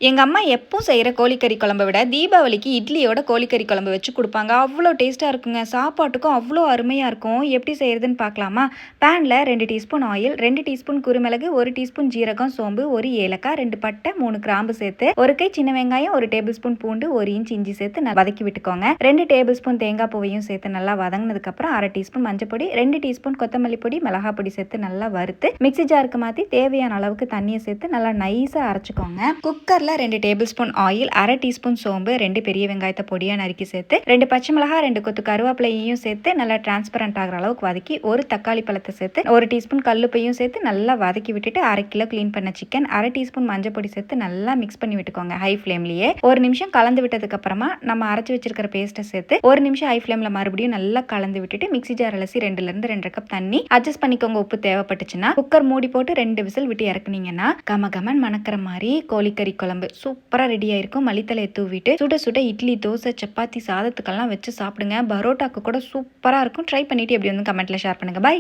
எங்க அம்மா எப்பவும் செய்ற கோழிக்கறி குழம்ப விட, தீபாவளிக்கு இட்லியோட கோழிக்கறி குழம்பு வச்சு குடுப்பாங்க. அவ்ளோ டேஸ்ட்டா இருக்குங்க. சாப்பாட்டுக்கும் அவ்ளோ அருமையா இருக்கும். எப்படி செய்றதுன்னு பார்க்கலாமா? பேன்ல 2 டீஸ்பூன் ஆயில், 2 டீஸ்பூன் குருமிளகு, 1 டீஸ்பூன் ஜீரகம், சோம்பு, 1 ஏலக்காய், 2 பட்டை, 3 கிராம்பு சேர்த்து, 1 கை சின்ன வெங்காயம், 1 டேபிள் ஸ்பூன் பூண்டு, 1 இன்ச் இஞ்சி சேர்த்து நல்லா வதக்கி விட்டுக்கோங்க. 2 டேபிள் ஸ்பூன் தேங்காய் பூவையும் சேர்த்து நல்லா வதங்கினதுக்கப்புறம் 1/2 டீஸ்பூன் மஞ்சள் பொடி, 2 டீஸ்பூன் கொத்தமல்லி பொடி, மிளகாய் பொடி சேர்த்து நல்லா வறுத்து, மிக்ஸி ஜாருக்கு மாற்றி தேவையான அளவுக்கு தண்ணியை சேர்த்து நல்லா நைஸா அரைச்சிக்கோங்க. குக்கர்ல 2 டேபிள் ஸ்பூன் ஆயில், 1/2 டீஸ்பூன் சோம்பு, 2 பெரிய வெங்காயத்தை பொடியா நறுக்கி சேர்த்து, 2 பச்சை மிளகாய், 2 கொத்து கருவேப்பிலையும் சேர்த்து நல்லா டிரான்ஸ்பரண்ட் ஆகிற அளவுக்கு வதக்கி, 1 தக்காளி பழத்தை சேர்த்து, 1 டீஸ்பூன் கல்லுப்பையும் சேர்த்து நல்லா வதக்கி விட்டுட்டு 1/2 கிலோ க்ளீன் பண்ண சிக்கன், 1/2 டீஸ்பூன் மஞ்சள் பொடி சேர்த்து நல்லா மிக்ஸ் பண்ணி விட்டுக்கோங்க ஹை ஃப்ளேம்லயே. 1 நிமிஷம் கலந்து விட்டதுக்கு அப்புறமா நம்ம அரைச்சு வச்சிருக்கிற பேஸ்ட்டை சேர்த்து 1 நிமிஷம் ஹை ஃப்ளேம்ல மறுபடியும் நல்லா கலந்து விட்டுட்டு மிக்ஸி ஜார் அலசி 2ல இருந்து 2 கப் தண்ணி அட்ஜஸ்ட் பண்ணிக்கோங்க. உப்பு தேவைப்பட்டுச்சுன்னா குக்கர் மூடி போட்டு 2 விசில் விட்டு இறக்குனீங்கன்னா கமகமன் மணக்கிற மாதிரி கோழிக்கறி குழம்பு சூப்பரா ரெடி ஆயிருக்கும். மல்லித்தலையை தூவிட்டு சுட சுட இட்லி, தோசை, சப்பாத்தி, சாதத்துக்கெல்லாம் வச்சு சாப்பிடுங்க. பரோட்டாக்கு கூட சூப்பரா இருக்கும். ட்ரை பண்ணிட்டு எப்படி வந்து கமெண்ட்ல ஷேர் பண்ணுங்க. பாய்.